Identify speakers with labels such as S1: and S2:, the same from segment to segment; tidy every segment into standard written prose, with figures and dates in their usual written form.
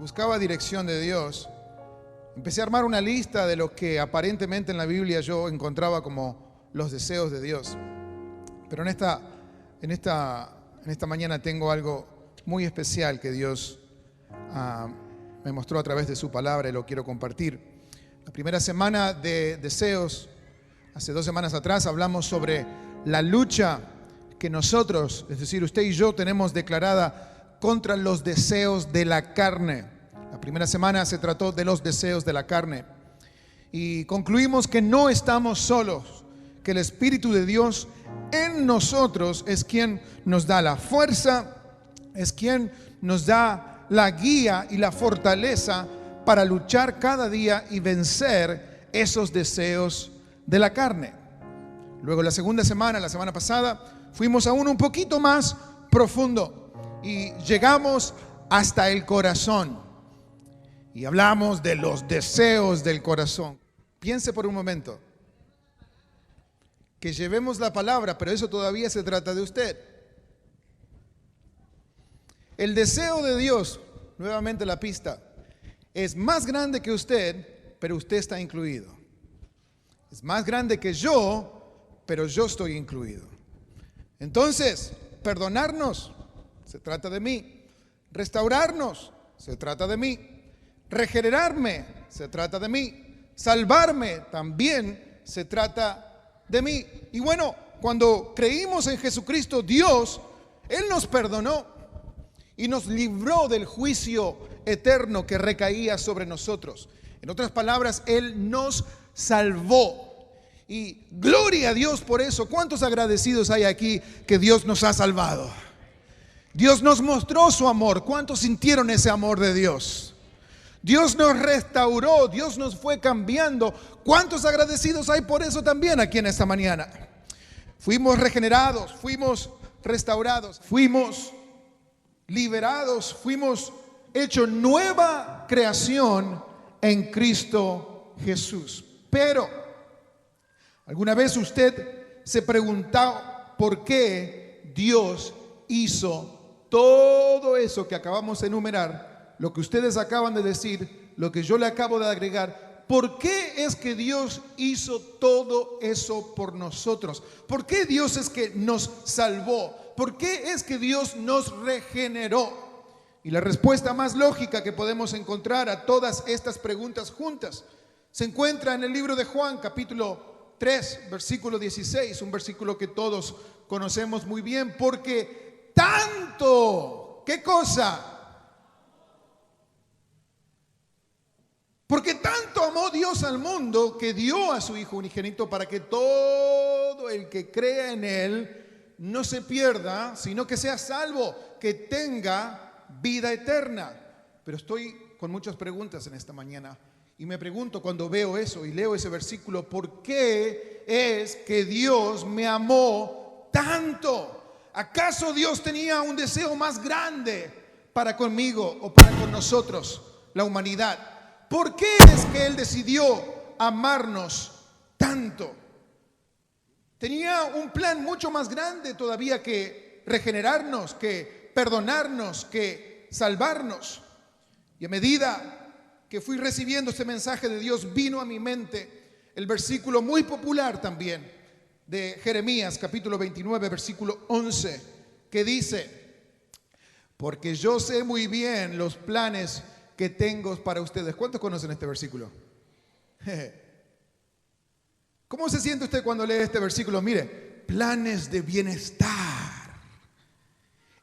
S1: buscaba dirección de Dios, empecé a armar una lista de lo que aparentemente en la Biblia yo encontraba como los deseos de Dios. Pero en esta mañana tengo algo muy especial que Dios me mostró a través de su palabra y lo quiero compartir. La primera semana de deseos, hace 2 semanas atrás, hablamos sobre la lucha que nosotros, es decir, usted y yo, tenemos declarada contra los deseos de la carne. La primera semana se trató de los deseos de la carne y concluimos que no estamos solos, que el Espíritu de Dios en nosotros es quien nos da la fuerza, es quien nos da la guía y la fortaleza para luchar cada día y vencer esos deseos de la carne. Luego la segunda semana, la semana pasada, fuimos aún un poquito más profundo y llegamos hasta el corazón y hablamos de los deseos del corazón. Piense por un momento que llevemos la palabra, pero eso todavía se trata de usted. El deseo de Dios, nuevamente la pista, es más grande que usted, pero usted está incluido. Es más grande que yo, pero yo estoy incluido. Entonces, perdonarnos, se trata de mí. Restaurarnos, se trata de mí. Regenerarme, se trata de mí. Salvarme, también se trata de mí. Y bueno, cuando creímos en Jesucristo, Dios, Él nos perdonó y nos libró del juicio eterno que recaía sobre nosotros. En otras palabras, Él nos salvó. Y gloria a Dios por eso. ¿Cuántos agradecidos hay aquí que Dios nos ha salvado? Dios nos mostró su amor. ¿Cuántos sintieron ese amor de Dios? Dios nos restauró, Dios nos fue cambiando. ¿Cuántos agradecidos hay por eso también aquí en esta mañana? Fuimos regenerados, fuimos restaurados, fuimos liberados, fuimos hechos nueva creación en Cristo Jesús. Pero, ¿alguna vez usted se preguntó por qué Dios hizo todo eso que acabamos de enumerar? Lo que ustedes acaban de decir, lo que yo le acabo de agregar, ¿por qué es que Dios hizo todo eso por nosotros? ¿Por qué Dios es que nos salvó? ¿Por qué es que Dios nos regeneró? Y la respuesta más lógica que podemos encontrar a todas estas preguntas juntas se encuentra en el libro de Juan, capítulo 3, versículo 16, un versículo que todos conocemos muy bien, porque tanto, ¿qué cosa? Porque tanto amó Dios al mundo que dio a su Hijo unigénito para que todo el que crea en Él no se pierda, sino que sea salvo, que tenga vida eterna. Pero estoy con muchas preguntas en esta mañana y me pregunto cuando veo eso y leo ese versículo, ¿por qué es que Dios me amó tanto? ¿Acaso Dios tenía un deseo más grande para conmigo o para con nosotros, la humanidad? ¿Por qué es que Él decidió amarnos tanto? Tenía un plan mucho más grande todavía que regenerarnos, que perdonarnos, que salvarnos. Y a medida que fui recibiendo este mensaje de Dios, vino a mi mente el versículo muy popular también de Jeremías, capítulo 29, versículo 11, que dice: porque yo sé muy bien los planes que tengo para ustedes. ¿Cuántos conocen este versículo? ¿Cómo se siente usted cuando lee este versículo? Mire, planes de bienestar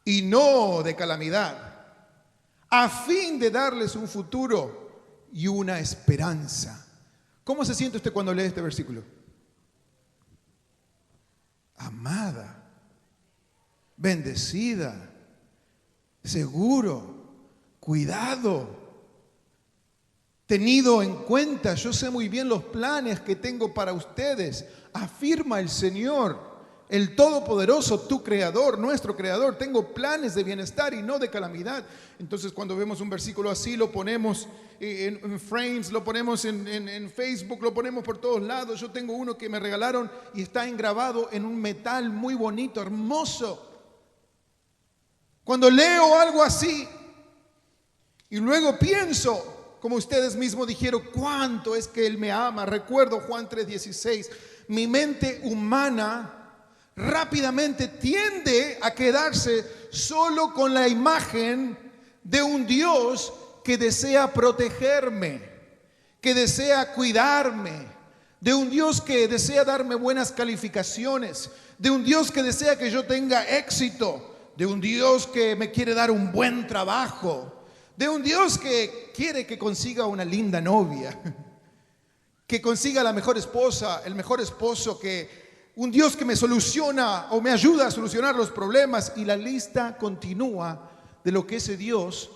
S1: y no de calamidad, a fin de darles un futuro y una esperanza. ¿Cómo se siente usted cuando lee este versículo? Amada, bendecida, seguro, cuidado, tenido en cuenta. Yo sé muy bien los planes que tengo para ustedes, afirma el Señor, el Todopoderoso, tu Creador, nuestro Creador. Tengo planes de bienestar y no de calamidad. Entonces, cuando vemos un versículo así, lo ponemos en frames, lo ponemos en Facebook, lo ponemos por todos lados. Yo tengo uno que me regalaron y está engravado en un metal muy bonito, hermoso. Cuando leo algo así, Y luego pienso, como ustedes mismos dijeron, cuánto es que Él me ama. Recuerdo Juan 3:16. Mi mente humana rápidamente tiende a quedarse solo con la imagen de un Dios que desea protegerme, que desea cuidarme, de un Dios que desea darme buenas calificaciones, de un Dios que desea que yo tenga éxito, de un Dios que me quiere dar un buen trabajo, de un Dios que quiere que consiga una linda novia, que consiga la mejor esposa, el mejor esposo, un Dios que me soluciona o me ayuda a solucionar los problemas. Y la lista continúa de lo que ese Dios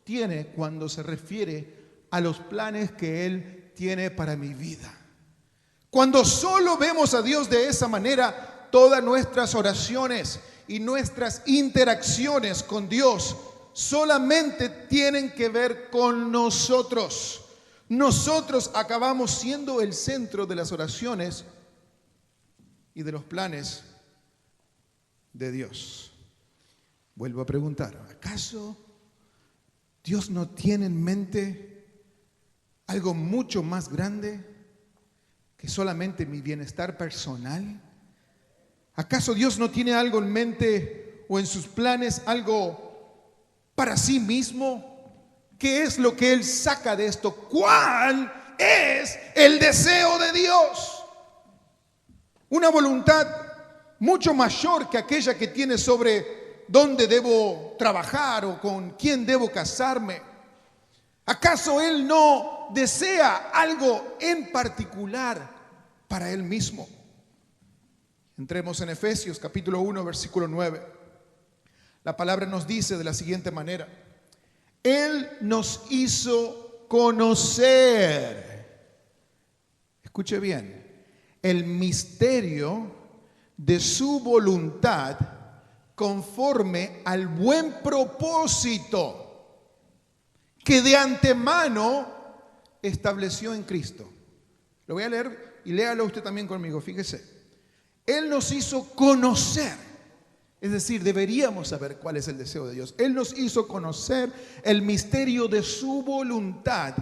S1: tiene cuando se refiere a los planes que Él tiene para mi vida. Cuando solo vemos a Dios de esa manera, todas nuestras oraciones y nuestras interacciones con Dios solamente tienen que ver con nosotros. Nosotros acabamos siendo el centro de las oraciones y de los planes de Dios. Vuelvo a preguntar, ¿acaso Dios no tiene en mente algo mucho más grande que solamente mi bienestar personal? ¿Acaso Dios no tiene algo en mente o en sus planes, algo para sí mismo? ¿Qué es lo que Él saca de esto? ¿Cuál es el deseo de Dios? Una voluntad mucho mayor que aquella que tiene sobre dónde debo trabajar o con quién debo casarme. ¿Acaso Él no desea algo en particular para Él mismo? Entremos en Efesios capítulo 1, versículo 9. La palabra nos dice de la siguiente manera: Él nos hizo conocer, escuche bien, el misterio de su voluntad conforme al buen propósito que de antemano estableció en Cristo. Lo voy a leer y léalo usted también conmigo, fíjese. Él nos hizo conocer. Es decir, deberíamos saber cuál es el deseo de Dios. Él nos hizo conocer el misterio de su voluntad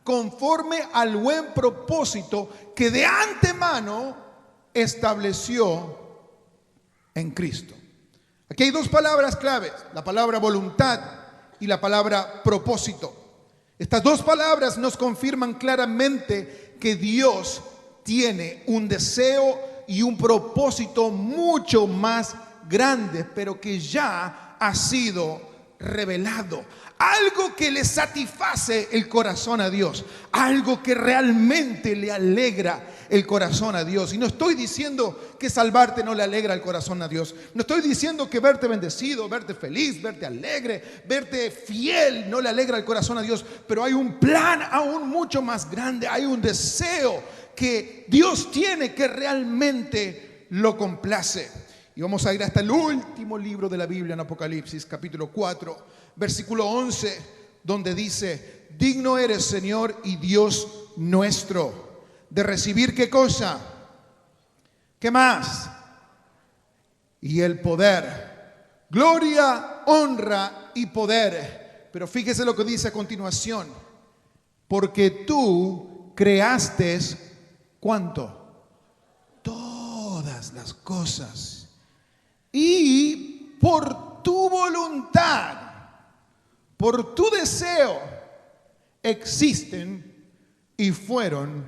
S1: conforme al buen propósito que de antemano estableció en Cristo. Aquí hay dos palabras claves, la palabra voluntad y la palabra propósito. Estas dos palabras nos confirman claramente que Dios tiene un deseo y un propósito mucho más grande, pero que ya ha sido revelado. Algo que le satisface el corazón a Dios, algo que realmente le alegra el corazón a Dios. Y no estoy diciendo que salvarte no le alegra el corazón a Dios. No estoy diciendo que verte bendecido, verte feliz, verte alegre, verte fiel no le alegra el corazón a Dios. Pero hay un plan aún mucho más grande. Hay un deseo que Dios tiene que realmente lo complace. Y vamos a ir hasta el último libro de la Biblia, en Apocalipsis, capítulo 4, versículo 11, donde dice: digno eres, Señor y Dios nuestro, de recibir ¿qué cosa? ¿Qué más? Y el poder, gloria, honra y poder. Pero fíjese lo que dice a continuación: porque tú creaste, ¿cuánto? Todas las cosas. Y por tu voluntad, por tu deseo, existen y fueron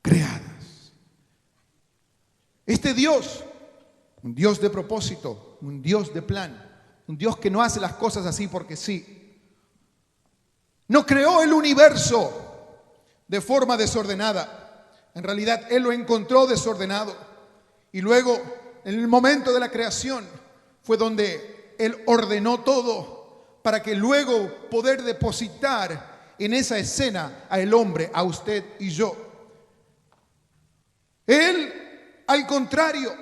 S1: creadas. Este Dios, un Dios de propósito, un Dios de plan, un Dios que no hace las cosas así porque sí, no creó el universo de forma desordenada. En realidad Él lo encontró desordenado y luego, en el momento de la creación, fue donde Él ordenó todo para que luego poder depositar en esa escena a el hombre, a usted y yo. Él, al contrario,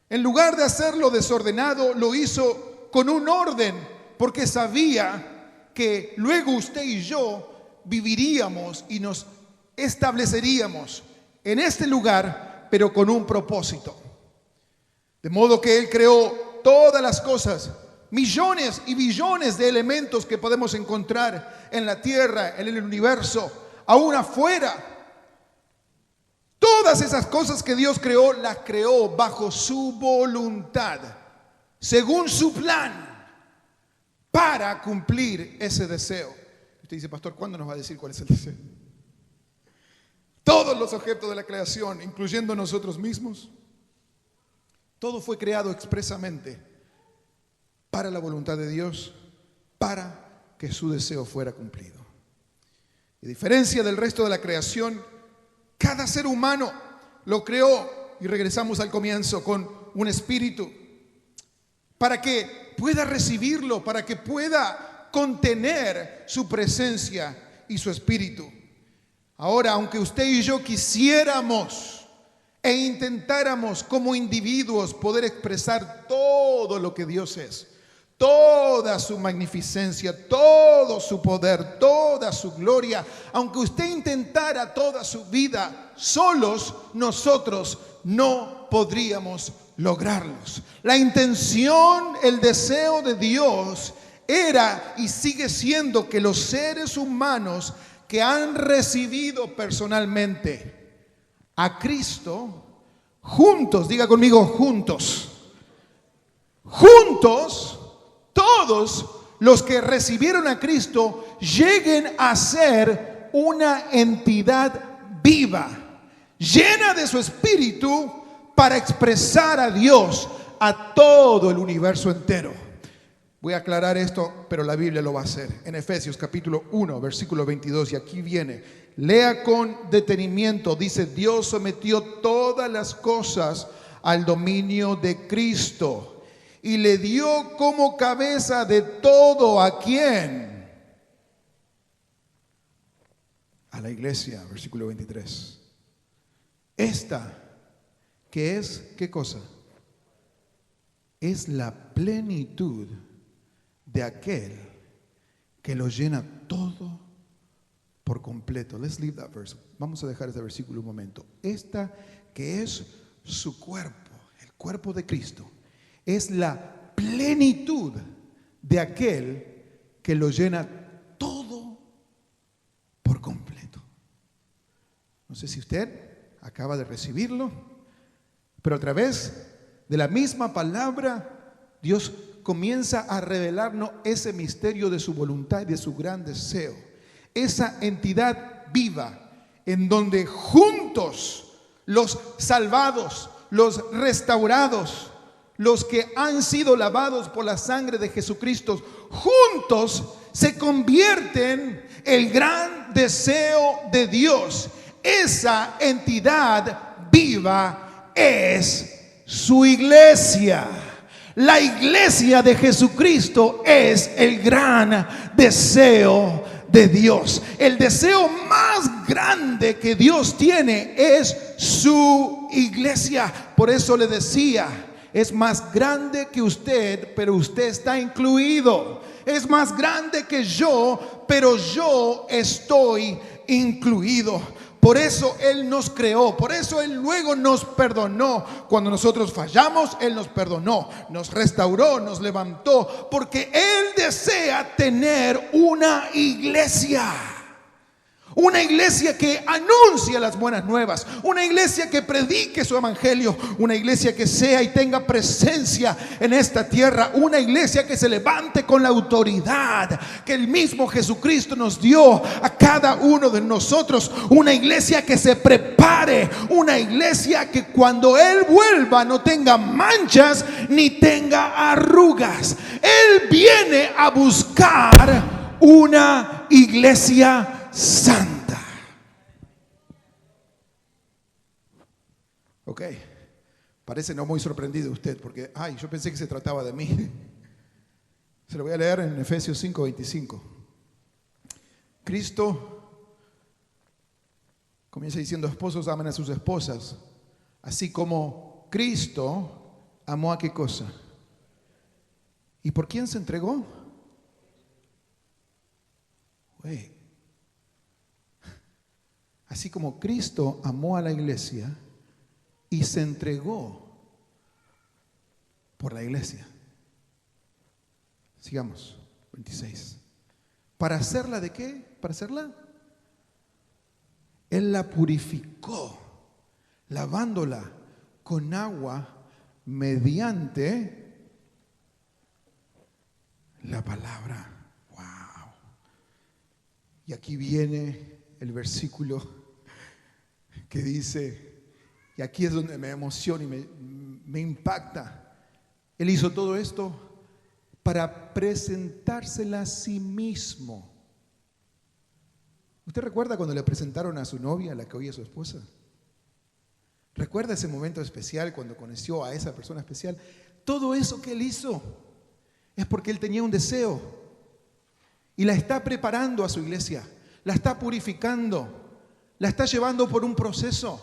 S1: en lugar de hacerlo desordenado, lo hizo con un orden, porque sabía que luego usted y yo viviríamos y nos estableceríamos en este lugar, pero con un propósito. De modo que Él creó todas las cosas millones y billones de elementos que podemos encontrar en la tierra, en el universo, aún afuera. Todas esas cosas que Dios creó, las creó bajo su voluntad, según su plan, para cumplir ese deseo. Usted dice, pastor, ¿cuándo nos va a decir cuál es el deseo? Todos los objetos de la creación, incluyendo nosotros mismos, todo fue creado expresamente para la voluntad de Dios, para que su deseo fuera cumplido. A diferencia del resto de la creación, cada ser humano lo creó, y regresamos al comienzo, con un espíritu, para que pueda recibirlo, para que pueda contener su presencia y su espíritu. Ahora, aunque usted y yo quisiéramos e intentáramos como individuos poder expresar todo lo que Dios es, toda su magnificencia, todo su poder, toda su gloria, aunque usted intentara toda su vida, solos nosotros no podríamos lograrlos. La intención, el deseo de Dios era y sigue siendo que los seres humanos que han recibido personalmente a Cristo, juntos, diga conmigo, juntos, todos los que recibieron a Cristo lleguen a ser una entidad viva, llena de su espíritu para expresar a Dios a todo el universo entero. Voy a aclarar esto, pero la Biblia lo va a hacer. En Efesios capítulo 1, versículo 22, y aquí viene. Lea con detenimiento. Dice, Dios sometió todas las cosas al dominio de Cristo y le dio como cabeza de todo ¿a quién? A la iglesia, versículo 23. Esta, que es, ¿qué cosa? Es la plenitud de aquel que lo llena todo por completo. Let's leave that verse. Vamos a dejar ese versículo un momento. Esta que es su cuerpo, el cuerpo de Cristo, es la plenitud de aquel que lo llena todo por completo. No sé si usted acaba de recibirlo, pero a través de la misma palabra, Dios comienza a revelarnos ese misterio de su voluntad y de su gran deseo. Esa entidad viva en donde juntos los salvados, los restaurados, los que han sido lavados por la sangre de Jesucristo, juntos se convierten en el gran deseo de Dios. Esa entidad viva es su iglesia. La iglesia de Jesucristo es el gran deseo de Dios. El deseo más grande que Dios tiene es su iglesia. Por eso le decía, es más grande que usted, pero usted está incluido. Es más grande que yo, pero yo estoy incluido. Por eso Él nos creó, por eso Él luego nos perdonó. Cuando nosotros fallamos, Él nos perdonó, nos restauró, nos levantó, porque Él desea tener una iglesia. Una iglesia que anuncia las buenas nuevas, una iglesia que predique su evangelio, una iglesia que sea y tenga presencia en esta tierra, una iglesia que se levante con la autoridad que el mismo Jesucristo nos dio a cada uno de nosotros, una iglesia que se prepare, una iglesia que cuando Él vuelva no tenga manchas ni tenga arrugas. Él viene a buscar una iglesia santa. Ok, parece no muy sorprendido usted porque, yo pensé que se trataba de mí. Se lo voy a leer en Efesios 5:25. Cristo comienza diciendo, esposos amen a sus esposas, así como Cristo amó a qué cosa. ¿Y por quién se entregó? Así como Cristo amó a la iglesia y se entregó por la iglesia. Sigamos, 26. ¿Para hacerla de qué? ¿Para hacerla? Él la purificó, lavándola con agua mediante la palabra. Wow. Y aquí viene el versículo que dice, y aquí es donde me emociona y me impacta. Él hizo todo esto para presentársela a sí mismo. ¿Usted recuerda cuando le presentaron a su novia, la que hoy es su esposa? ¿Recuerda ese momento especial cuando conoció a esa persona especial? Todo eso que él hizo es porque él tenía un deseo y la está preparando a su iglesia, la está purificando, la está llevando por un proceso,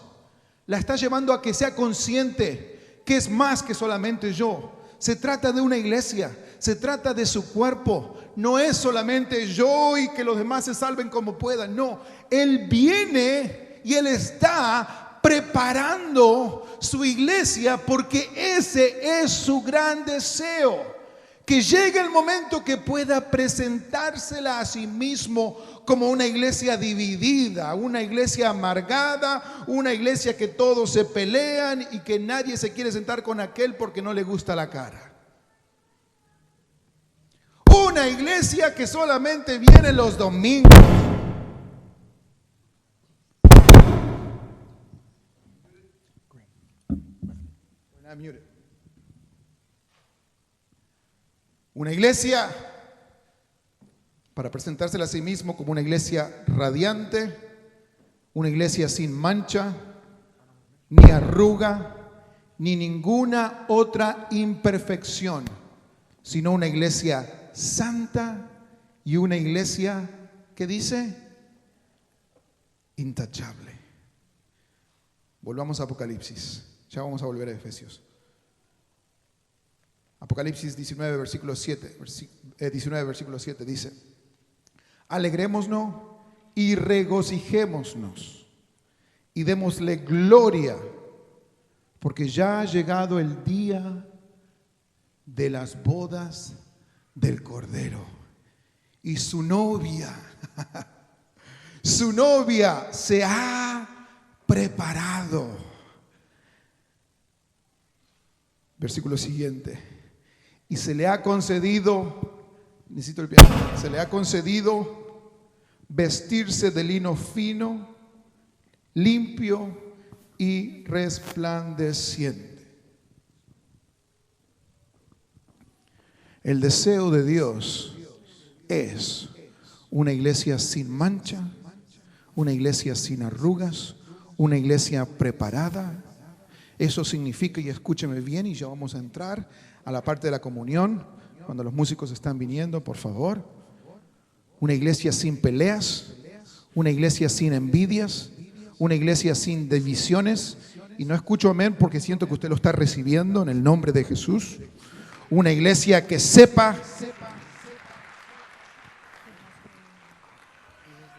S1: la está llevando a que sea consciente que es más que solamente yo. Se trata de una iglesia, se trata de su cuerpo. No es solamente yo y que los demás se salven como puedan. No, Él viene y Él está preparando su iglesia porque ese es su gran deseo. Que llegue el momento que pueda presentársela a sí mismo como una iglesia dividida, una iglesia amargada, una iglesia que todos se pelean y que nadie se quiere sentar con aquel porque no le gusta la cara. Una iglesia que solamente viene los domingos. Una iglesia para presentársela a sí mismo como una iglesia radiante, una iglesia sin mancha, ni arruga, ni ninguna otra imperfección, sino una iglesia santa y una iglesia que dice intachable. Volvamos a Apocalipsis. Ya vamos a volver a Efesios. Apocalipsis 19, versículo 7 dice: alegrémonos y regocijémonos y démosle gloria, porque ya ha llegado el día de las bodas del Cordero. Y su novia se ha preparado. Versículo siguiente. Y se le ha concedido, se le ha concedido vestirse de lino fino, limpio y resplandeciente. El deseo de Dios es una iglesia sin mancha, una iglesia sin arrugas, una iglesia preparada. Eso significa, y escúcheme bien, y ya vamos a entrar a la parte de la comunión, cuando los músicos están viniendo, por favor. Una iglesia sin peleas, una iglesia sin envidias, una iglesia sin divisiones. Y no escucho amén porque siento que usted lo está recibiendo en el nombre de Jesús. Una iglesia que sepa.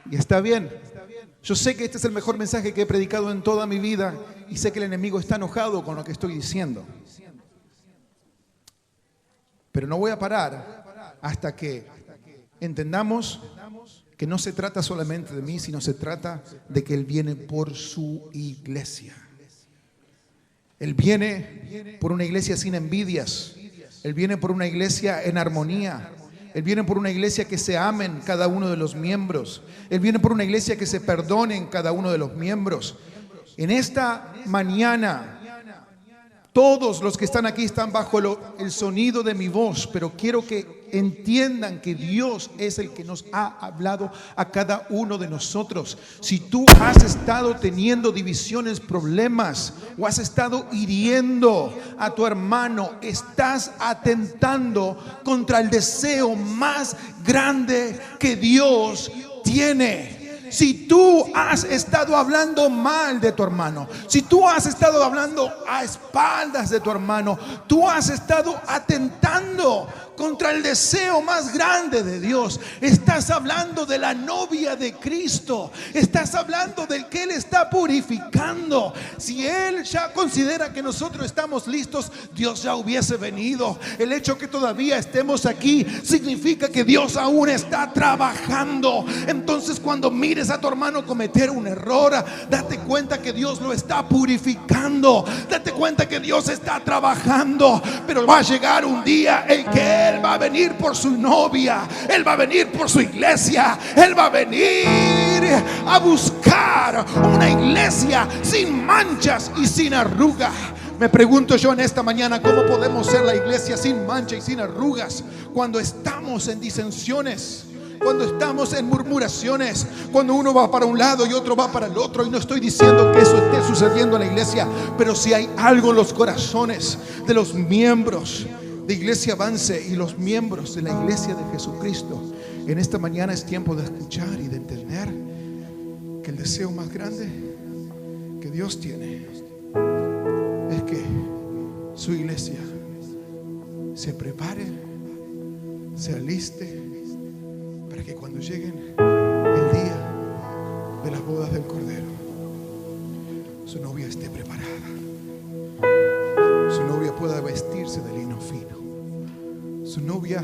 S1: Y está bien. Yo sé que este es el mejor mensaje que he predicado en toda mi vida y sé que el enemigo está enojado con lo que estoy diciendo. Pero no voy a parar hasta que entendamos que no se trata solamente de mí, sino se trata de que Él viene por su iglesia. Él viene por una iglesia sin envidias. Él viene por una iglesia en armonía. Él viene por una iglesia que se amen cada uno de los miembros. Él viene por una iglesia que se perdonen cada uno de los miembros. En esta mañana, todos los que están aquí están bajo el sonido de mi voz, pero quiero que entiendan que Dios es el que nos ha hablado a cada uno de nosotros. Si tú has estado teniendo divisiones, problemas, o has estado hiriendo a tu hermano, estás atentando contra el deseo más grande que Dios tiene. Si tú has estado hablando mal de tu hermano, si tú has estado hablando a espaldas de tu hermano, tú has estado atentando contra el deseo más grande de Dios. Estás hablando de la novia de Cristo. Estás hablando del que Él está purificando. Si Él ya considera que nosotros estamos listos, Dios ya hubiese venido. El hecho que todavía estemos aquí significa que Dios aún está trabajando. Entonces, cuando mires a tu hermano cometer un error, date cuenta que Dios lo está purificando. Date cuenta que Dios está trabajando. Pero va a llegar un día en que Él va a venir por su novia. Él va a venir por su iglesia. Él va a venir a buscar una iglesia sin manchas y sin arruga. Me pregunto yo en esta mañana, ¿cómo podemos ser la iglesia sin mancha y sin arrugas cuando estamos en disensiones? Cuando estamos en murmuraciones, cuando uno va para un lado y otro va para el otro. Y no estoy diciendo que eso esté sucediendo en la iglesia, pero si hay algo en los corazones de los miembros de Iglesia Avance y los miembros de la iglesia de Jesucristo, en esta mañana es tiempo de escuchar y de entender que el deseo más grande que Dios tiene es que su iglesia se prepare, se aliste, para que cuando lleguen el día de las bodas del Cordero, su novia esté preparada, su novia pueda vestirse de lino fino, su novia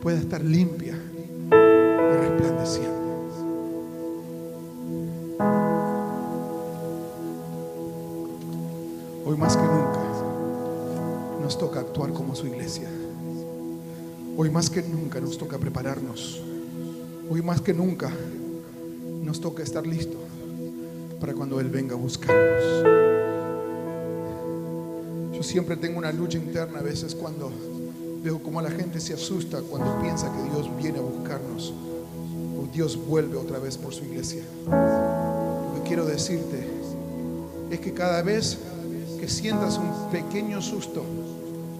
S1: pueda estar limpia y resplandeciente. Hoy más que nunca nos toca actuar como su iglesia. Hoy más que nunca nos toca prepararnos. Hoy más que nunca nos toca estar listos para cuando Él venga a buscarnos. Yo siempre tengo una lucha interna a veces cuando veo cómo la gente se asusta cuando piensa que Dios viene a buscarnos o Dios vuelve otra vez por su iglesia. Lo que quiero decirte es que cada vez que sientas un pequeño susto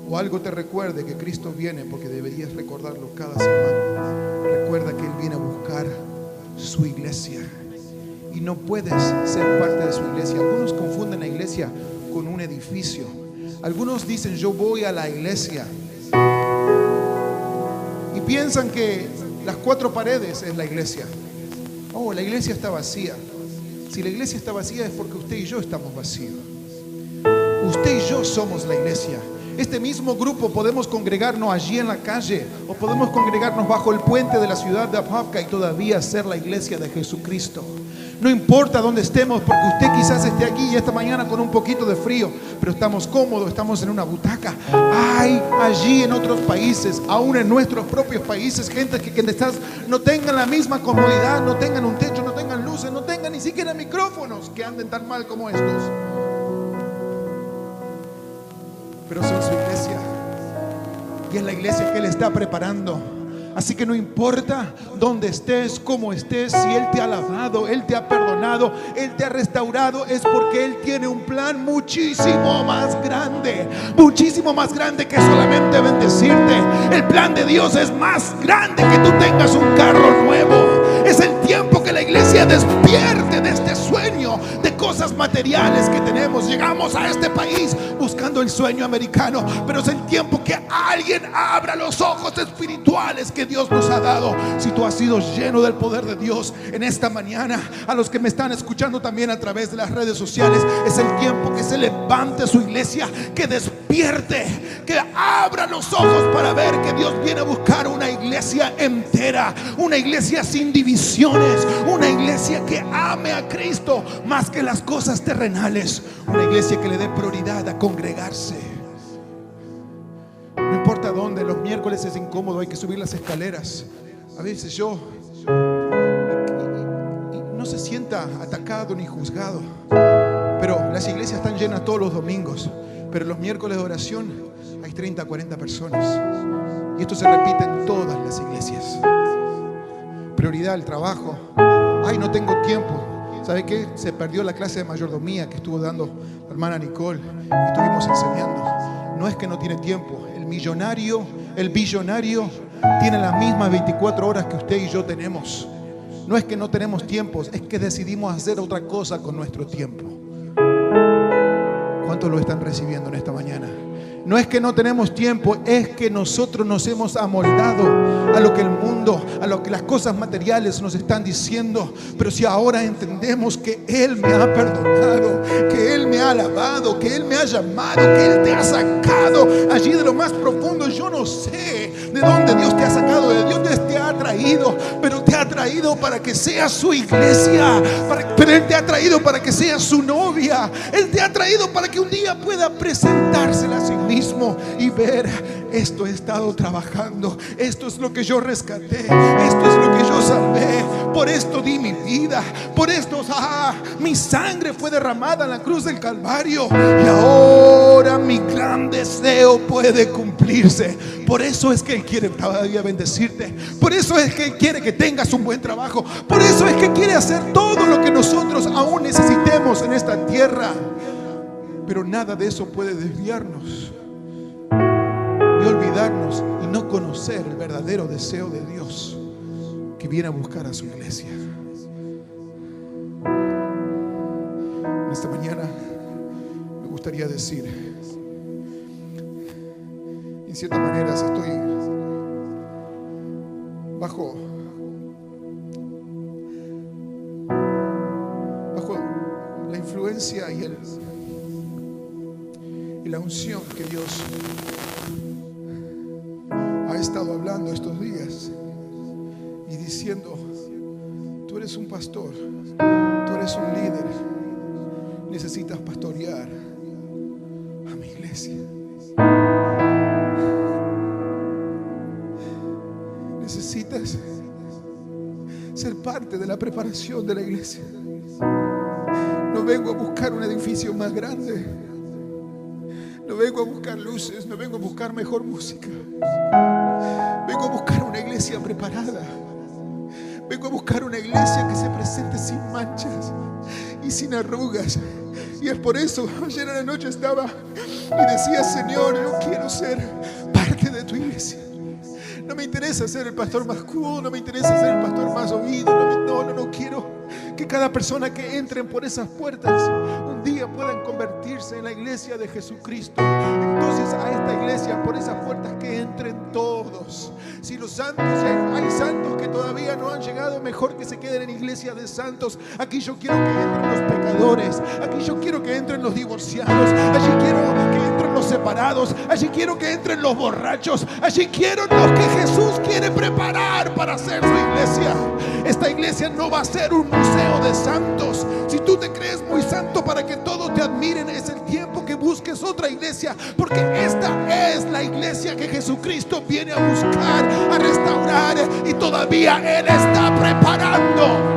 S1: o algo te recuerde que Cristo viene, porque deberías recordarlo cada semana, recuerda que Él viene a buscar su iglesia y no puedes ser parte de su iglesia. Algunos confunden la iglesia con un edificio. Algunos dicen yo voy a la iglesia y piensan que las cuatro paredes es la iglesia. Oh, la iglesia está vacía. Si la iglesia está vacía es porque usted y yo estamos vacíos. Usted y yo somos la iglesia. Este mismo grupo podemos congregarnos allí en la calle o podemos congregarnos bajo el puente de la ciudad de Apopka y todavía ser la iglesia de Jesucristo. No importa dónde estemos, porque usted quizás esté aquí y esta mañana con un poquito de frío, pero estamos cómodos, estamos en una butaca. Hay allí en otros países, aún en nuestros propios países, gente que quizás no tengan la misma comodidad, no tengan un techo, no tengan luces, no tengan ni siquiera micrófonos, que anden tan mal como estos. Pero son su iglesia y es la iglesia que Él está preparando. Así que no importa dónde estés, cómo estés, si Él te ha lavado, Él te ha perdonado, Él te ha restaurado, es porque Él tiene un plan muchísimo más grande que solamente bendecirte. El plan de Dios es más grande que tú tengas un carro nuevo. Es el tiempo que la iglesia despierte de este sueño de cosas materiales que tenemos. Llegamos a este país buscando el sueño americano, pero es el tiempo que alguien abra los ojos espirituales que Dios nos ha dado. Si tú has sido lleno del poder de Dios en esta mañana, a los que me están escuchando también a través de las redes sociales, es el tiempo que se levante su iglesia, que despierte, que abra los ojos para ver que Dios viene a buscar una iglesia entera, una iglesia sin divisiones, una iglesia que ame a Cristo más que las cosas terrenales, una iglesia que le dé prioridad a congregarse. No importa dónde, los miércoles es incómodo, hay que subir las escaleras. A veces yo no se sienta atacado ni juzgado, pero las iglesias están llenas todos los domingos, pero los miércoles de oración hay 30, 40 personas, y esto se repite en todas las iglesias. Prioridad al trabajo. Ay, no tengo tiempo. ¿Sabe qué? Se perdió la clase de mayordomía que estuvo dando la hermana Nicole y estuvimos enseñando. No es que no tiene tiempo. El billonario tiene las mismas 24 horas que usted y yo tenemos. No es que no tenemos tiempos, es que decidimos hacer otra cosa con nuestro tiempo. ¿Cuántos lo están recibiendo en esta mañana? No es que no tenemos tiempo, es que nosotros nos hemos amoldado a lo que el mundo, a lo que las cosas materiales nos están diciendo. Pero si ahora entendemos que Él me ha perdonado, que Él me ha alabado, que Él me ha llamado, que Él te ha sacado allí de lo más profundo. Yo no sé de dónde Dios te ha sacado, de dónde te ha traído, pero te ha traído para que seas su iglesia, pero Él te ha traído para que seas su novia. Él te ha traído para que un día pueda presentársela a sí mismo y ver: esto he estado trabajando, esto es lo que yo rescaté, esto es lo que yo salvé, por esto di mi vida, por esto mi sangre fue derramada en la cruz del Calvario, y ahora mi gran deseo puede cumplirse. Por eso es que Él quiere todavía bendecirte, por eso es que Él quiere que tengas un buen trabajo, por eso es que quiere hacer todo lo que nosotros aún necesitemos en esta tierra. Pero nada de eso puede desviarnos y olvidarnos y no conocer el verdadero deseo de Dios, que viene a buscar a su iglesia. En esta mañana me gustaría decir, en cierta manera estoy bajo la influencia y la unción que Dios ha estado hablando estos días y diciendo: tú eres un pastor, tú eres un líder, necesitas pastorear a mi iglesia, necesitas ser parte de la preparación de la iglesia. No vengo a buscar un edificio más grande, no vengo a buscar luces, no vengo a buscar mejor música. Vengo a buscar una iglesia preparada. Vengo a buscar una iglesia que se presente sin manchas y sin arrugas. Y es por eso, ayer a la noche estaba y decía: Señor, yo quiero ser parte de tu iglesia. No me interesa ser el pastor más cool, no me interesa ser el pastor más oído. No quiero que cada persona que entren por esas puertas un día puedan convertirse en la iglesia de Jesucristo. Entonces a esta iglesia, por esas puertas, que entren todos. Si los santos, hay santos que todavía no han llegado, mejor que se queden en iglesia de santos. Aquí yo quiero que entren los pecadores, aquí yo quiero que entren los divorciados, allí quiero que entren los separados, allí quiero que entren los borrachos, allí quiero los que Jesús quiere preparar para ser su iglesia. Esta iglesia no va a ser un museo de santos. Si tú te crees muy santo para que todos te admiren, es el tiempo que busques otra iglesia, porque esta es la iglesia que Jesucristo viene a buscar, a restaurar, y todavía Él está preparando.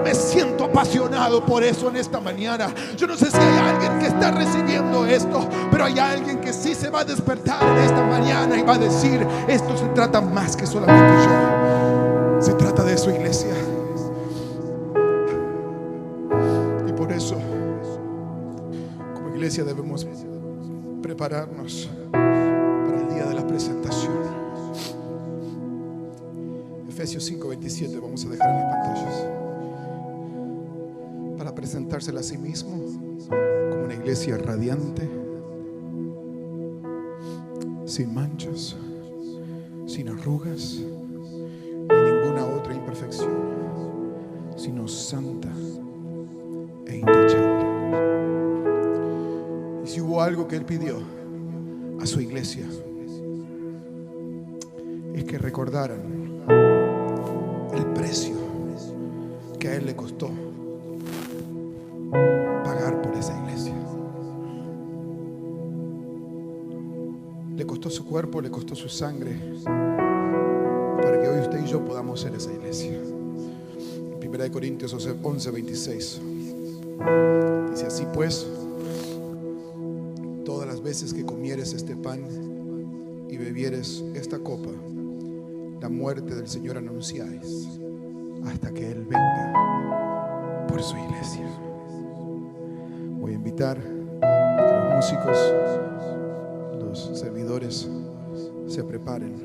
S1: Me siento apasionado por eso en esta mañana. Yo no sé si hay alguien que está recibiendo esto, pero hay alguien que sí se va a despertar en esta mañana y va a decir: esto se trata más que solamente yo, se trata de su iglesia. Y por eso, como iglesia, debemos prepararnos para el día de la presentación. Efesios 5:27 vamos a dejar en las pantallas. Para presentársela a sí mismo como una iglesia radiante, sin manchas, sin arrugas ni ninguna otra imperfección, sino santa e intachable. Y si hubo algo que Él pidió a su iglesia, es que recordaran el precio que a Él le costó pagar por esa iglesia. Le costó su cuerpo, le costó su sangre, para que hoy usted y yo podamos ser esa iglesia. 1 Corintios 11:26 dice: así pues, todas las veces que comieres este pan y bebieres esta copa, la muerte del Señor anunciáis hasta que Él venga por su iglesia. Voy a invitar a que los músicos, los servidores, se preparen.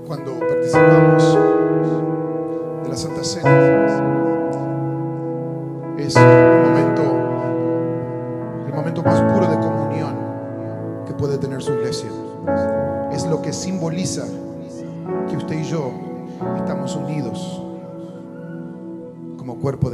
S1: Cuando participamos simboliza que usted y yo estamos unidos como cuerpo de